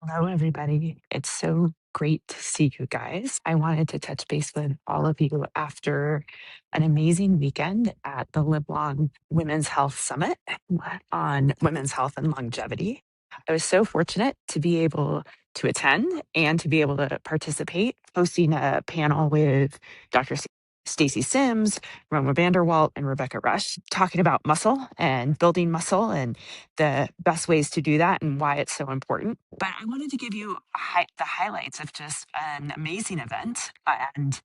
Hello, everybody. It's so great to see you guys. I wanted to touch base with all of you after an amazing weekend at the Livelong Women's Health Summit on women's health and longevity. I was so fortunate to be able to attend and to be able to participate, hosting a panel with Dr. Stacy Sims, Roma Vanderwalt, and Rebecca Rush, talking about muscle and building muscle and the best ways to do that and why it's so important. But I wanted to give you the highlights of just an amazing event and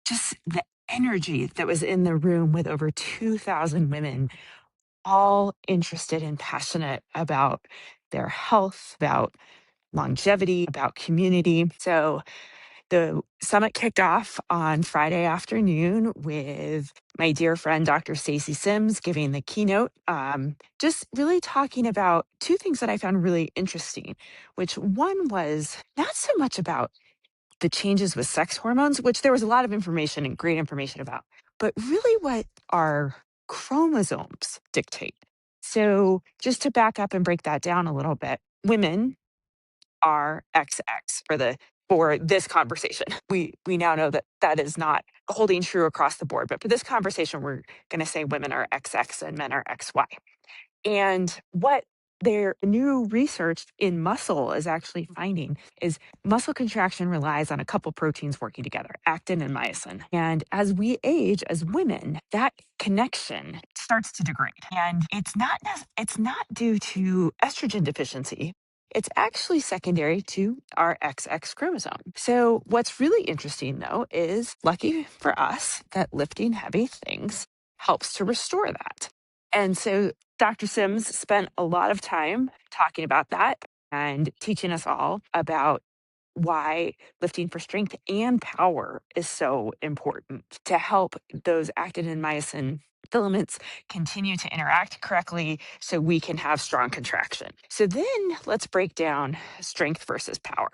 just the energy that was in the room with over 2,000 women, all interested and passionate about their health, about longevity, about community. So the summit kicked off on Friday afternoon with my dear friend, Dr. Stacy Sims, giving the keynote, just really talking about two things that I found really interesting, which one was not so much about the changes with sex hormones, which there was a lot of information and great information about, but really what our chromosomes dictate. So just to back up and break that down a little bit, women are XX for this conversation. We now know that that is not holding true across the board, but for this conversation, we're going to say women are XX and men are XY. And what their new research in muscle is actually finding is muscle contraction relies on a couple proteins working together, actin and myosin. And as we age as women, that connection starts to degrade. And it's not due to estrogen deficiency. It's actually secondary to our XX chromosome. So what's really interesting though is lucky for us that lifting heavy things helps to restore that. And so Dr. Sims spent a lot of time talking about that and teaching us all about why lifting for strength and power is so important to help those actin and myosin filaments continue to interact correctly so we can have strong contraction. So then let's break down strength versus power.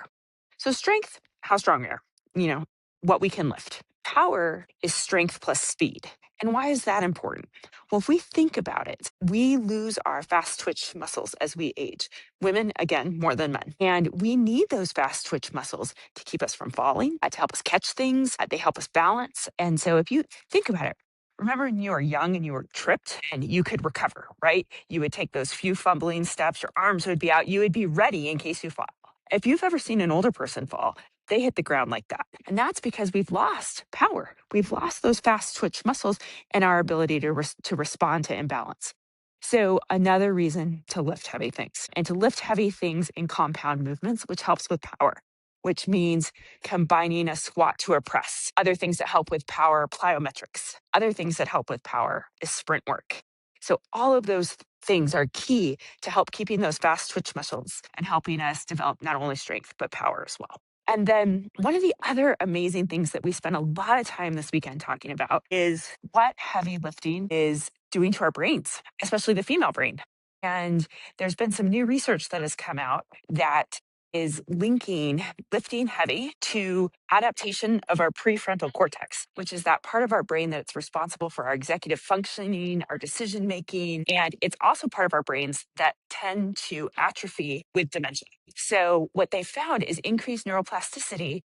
So strength, how strong we are, what we can lift. Power is strength plus speed. And why is that important? Well, if we think about it, we lose our fast twitch muscles as we age. Women, again, more than men. And we need those fast twitch muscles to keep us from falling, to help us catch things. They help us balance. And so if you think about it, remember when you were young and you were tripped and you could recover, right? You would take those few fumbling steps, your arms would be out, you would be ready in case you fall. If you've ever seen an older person fall, they hit the ground like that. And that's because we've lost power. We've lost those fast twitch muscles and our ability to respond to imbalance. So another reason to lift heavy things and to lift heavy things in compound movements, which helps with power, which means combining a squat to a press. Other things that help with power, plyometrics. Other things that help with power is sprint work. So all of those things are key to help keeping those fast twitch muscles and helping us develop not only strength, but power as well. And then one of the other amazing things that we spent a lot of time this weekend talking about is what heavy lifting is doing to our brains, especially the female brain. And there's been some new research that has come out that is linking lifting heavy to adaptation of our prefrontal cortex, which is that part of our brain that's responsible for our executive functioning, our decision making, and it's also part of our brains that tend to atrophy with dementia. So what they found is increased neuroplasticity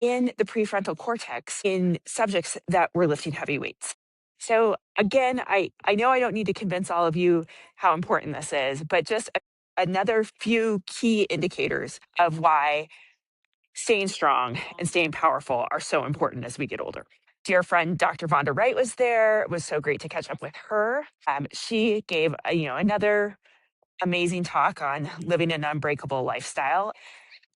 in the prefrontal cortex in subjects that were lifting heavy weights. So again, I know I don't need to convince all of you how important this is, but just another few key indicators of why staying strong and staying powerful are so important as we get older. Dear friend Dr. Vonda Wright was there. It was so great to catch up with her. She gave another amazing talk on living an unbreakable lifestyle.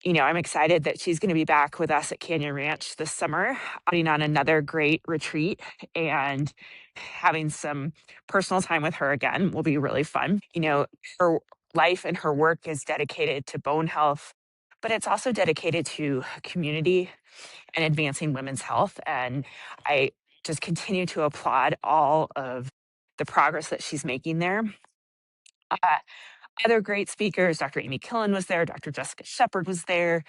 I'm excited that she's going to be back with us at Canyon Ranch this summer, putting on another great retreat, and having some personal time with her again will be really fun. Her life and her work is dedicated to bone health, but it's also dedicated to community and advancing women's health. And I just continue to applaud all of the progress that she's making there. Uh, Other great speakers, Dr. Amy Killen was there, Dr. Jessica Shepard was there.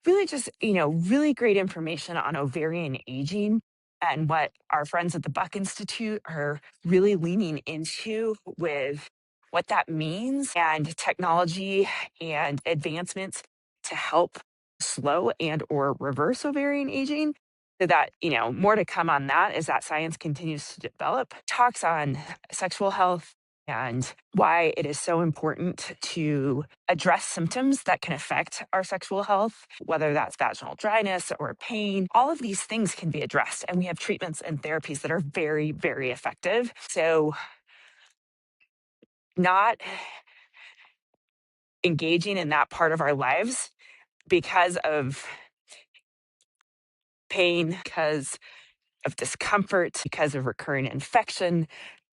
Really just, really great information on ovarian aging and what our friends at the Buck Institute are really leaning into with what that means, and technology and advancements to help slow and or reverse ovarian aging. So that, more to come on that as that science continues to develop. Talks on sexual health and why it is so important to address symptoms that can affect our sexual health, whether that's vaginal dryness or pain. All of these things can be addressed, and we have treatments and therapies that are very, very effective. So, not engaging in that part of our lives because of pain, because of discomfort, because of recurring infection,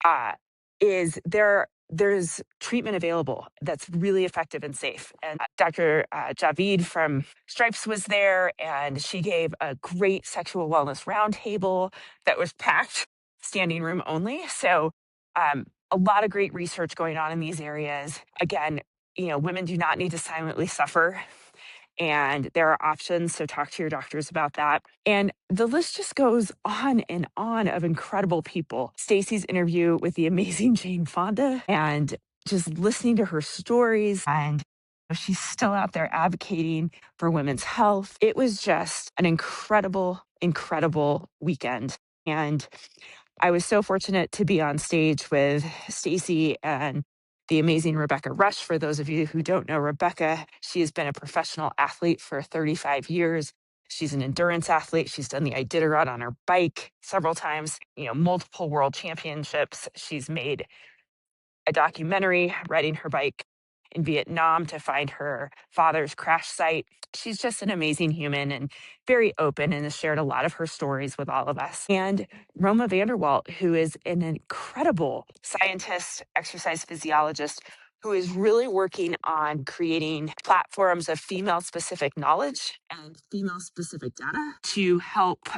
uh, is there's treatment available that's really effective and safe. And Dr. Javid from Stripes was there, and she gave a great sexual wellness roundtable that was packed, standing room only. So, a lot of great research going on in these areas. Again, women do not need to silently suffer, and there are options. So talk to your doctors about that. And the list just goes on and on of incredible people. Stacy's interview with the amazing Jane Fonda, and just listening to her stories, and she's still out there advocating for women's health. It was just an incredible, incredible weekend. And I was so fortunate to be on stage with Stacy and the amazing Rebecca Rush. For those of you who don't know Rebecca, she has been a professional athlete for 35 years. She's an endurance athlete. She's done the Iditarod on her bike several times, multiple world championships. She's made a documentary riding her bike in Vietnam to find her father's crash site. She's just an amazing human and very open, and has shared a lot of her stories with all of us. And Roma Vanderwalt, who is an incredible scientist, exercise physiologist, who is really working on creating platforms of female specific knowledge and female specific data to help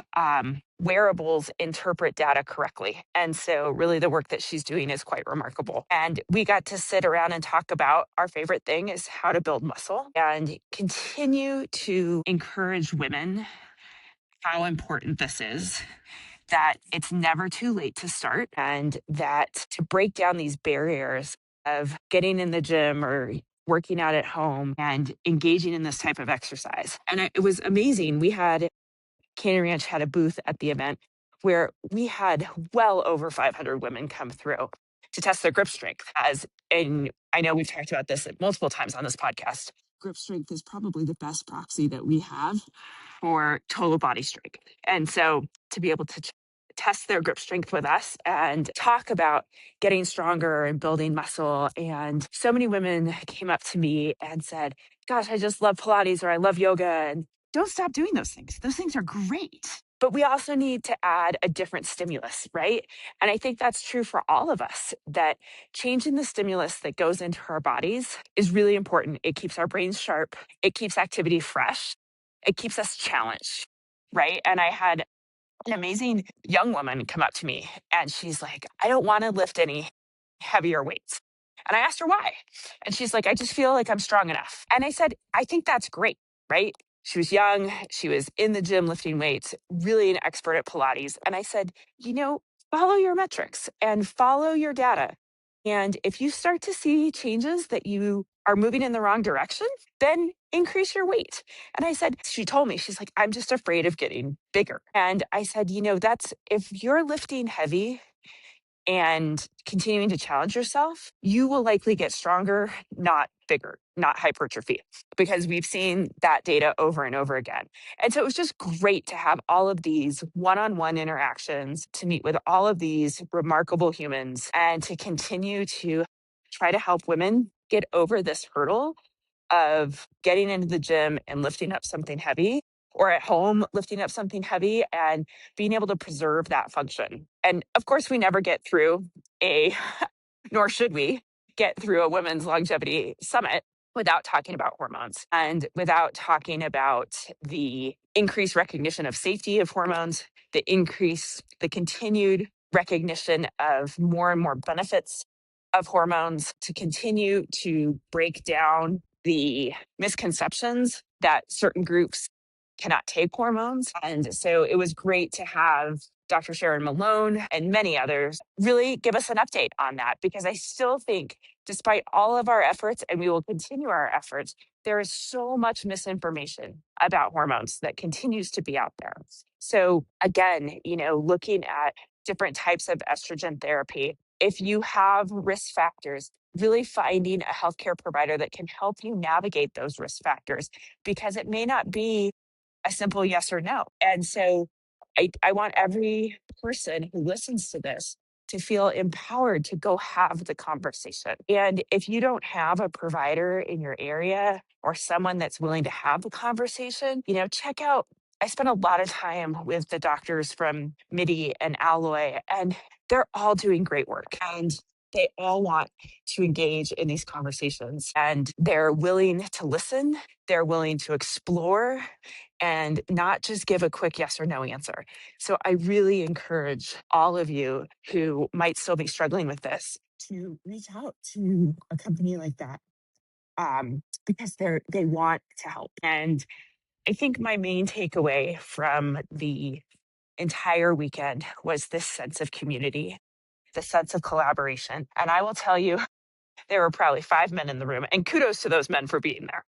wearables interpret data correctly. And so, really, the work that she's doing is quite remarkable. And we got to sit around and talk about our favorite thing is how to build muscle, and continue to encourage women how important this is, that it's never too late to start, and that to break down these barriers of getting in the gym or working out at home and engaging in this type of exercise. And it was amazing. Canyon Ranch had a booth at the event where we had well over 500 women come through to test their grip strength. And I know we've talked about this multiple times on this podcast. Grip strength is probably the best proxy that we have for total body strength. And so to be able to test their grip strength with us and talk about getting stronger and building muscle. And so many women came up to me and said, gosh, I just love Pilates, or I love yoga. And don't stop doing those things. Those things are great. But we also need to add a different stimulus, right? And I think that's true for all of us, that changing the stimulus that goes into our bodies is really important. It keeps our brains sharp. It keeps activity fresh. It keeps us challenged, right? And I had an amazing young woman come up to me, and she's like, I don't want to lift any heavier weights. And I asked her why. And she's like, I just feel like I'm strong enough. And I said, I think that's great, right? She was young. She was in the gym lifting weights, really an expert at Pilates. And I said, follow your metrics and follow your data. And if you start to see changes that you are moving in the wrong direction, then increase your weight. And I said, she told me, she's like, I'm just afraid of getting bigger. And I said, if you're lifting heavy and continuing to challenge yourself, you will likely get stronger, not bigger, not hypertrophy, because we've seen that data over and over again. And so it was just great to have all of these one-on-one interactions, to meet with all of these remarkable humans, and to continue to try to help women get over this hurdle of getting into the gym and lifting up something heavy, or at home lifting up something heavy, and being able to preserve that function. And of course, we never get through nor should we get through a women's longevity summit without talking about hormones, and without talking about the increased recognition of safety of hormones, the continued recognition of more and more benefits of hormones, to continue to break down the misconceptions that certain groups cannot take hormones. And so it was great to have Dr. Sharon Malone and many others really give us an update on that, because I still think despite all of our efforts, and we will continue our efforts, there is so much misinformation about hormones that continues to be out there. So again, looking at different types of estrogen therapy, if you have risk factors, really finding a healthcare provider that can help you navigate those risk factors, because it may not be a simple yes or no. And so I want every person who listens to this to feel empowered to go have the conversation. And if you don't have a provider in your area or someone that's willing to have the conversation, check out. I spent a lot of time with the doctors from MIDI and Alloy, and they're all doing great work. And they all want to engage in these conversations, and they're willing to listen, they're willing to explore, and not just give a quick yes or no answer. So I really encourage all of you who might still be struggling with this to reach out to a company like that, because they want to help. And I think my main takeaway from the entire weekend was this sense of community, the sense of collaboration. And I will tell you, there were probably 5 men in the room, and kudos to those men for being there.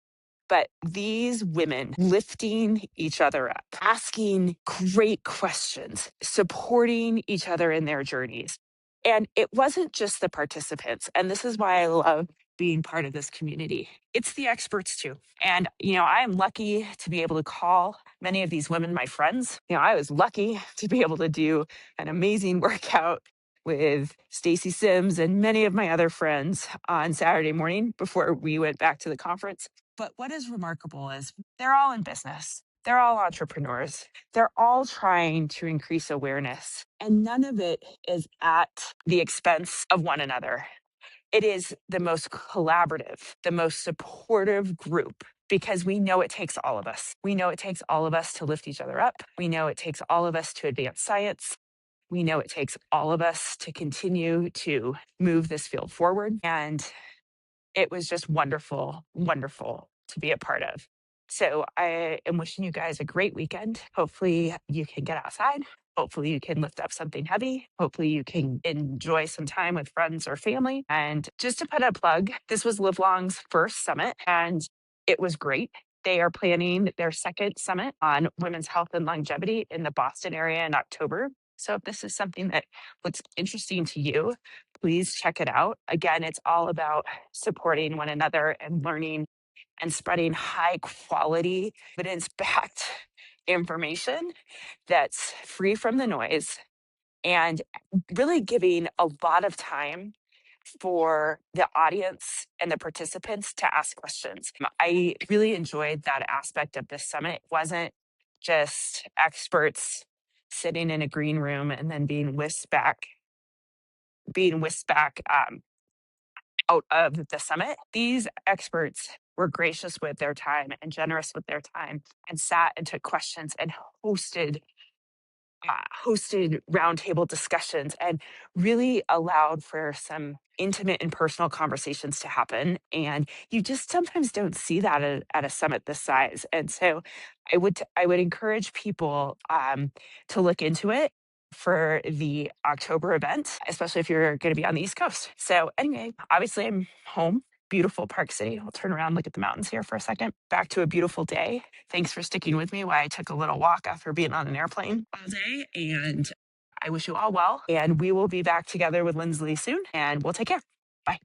But these women lifting each other up, asking great questions, supporting each other in their journeys. And it wasn't just the participants. And this is why I love being part of this community. It's the experts too. And, I am lucky to be able to call many of these women my friends. I was lucky to be able to do an amazing workout with Stacy Sims and many of my other friends on Saturday morning before we went back to the conference. But what is remarkable is they're all in business. They're all entrepreneurs. They're all trying to increase awareness. And none of it is at the expense of one another. It is the most collaborative, the most supportive group, because we know it takes all of us. We know it takes all of us to lift each other up. We know it takes all of us to advance science. We know it takes all of us to continue to move this field forward. And it was just wonderful, wonderful to be a part of. So I am wishing you guys a great weekend. Hopefully you can get outside. Hopefully you can lift up something heavy. Hopefully you can enjoy some time with friends or family. And just to put a plug, this was Livelong's first summit, and it was great. They are planning their second summit on women's health and longevity in the Boston area in October. So if this is something that looks interesting to you, please check it out. Again, it's all about supporting one another and learning and spreading high quality, evidence backed information that's free from the noise, and really giving a lot of time for the audience and the participants to ask questions. I really enjoyed that aspect of this summit. It wasn't just experts sitting in a green room and then being whisked back out of the summit. These experts were gracious with their time and generous with their time, and sat and took questions and hosted roundtable discussions, and really allowed for some intimate and personal conversations to happen. And you just sometimes don't see that at a summit this size. And so I would encourage people to look into it for the October event, especially if you're going to be on the East Coast. So anyway, obviously I'm home. Beautiful Park City. I'll turn around, look at the mountains here for a second. Back to a beautiful day. Thanks for sticking with me while I took a little walk after being on an airplane all day. And I wish you all well. And we will be back together with Lindsley soon. And we'll take care. Bye.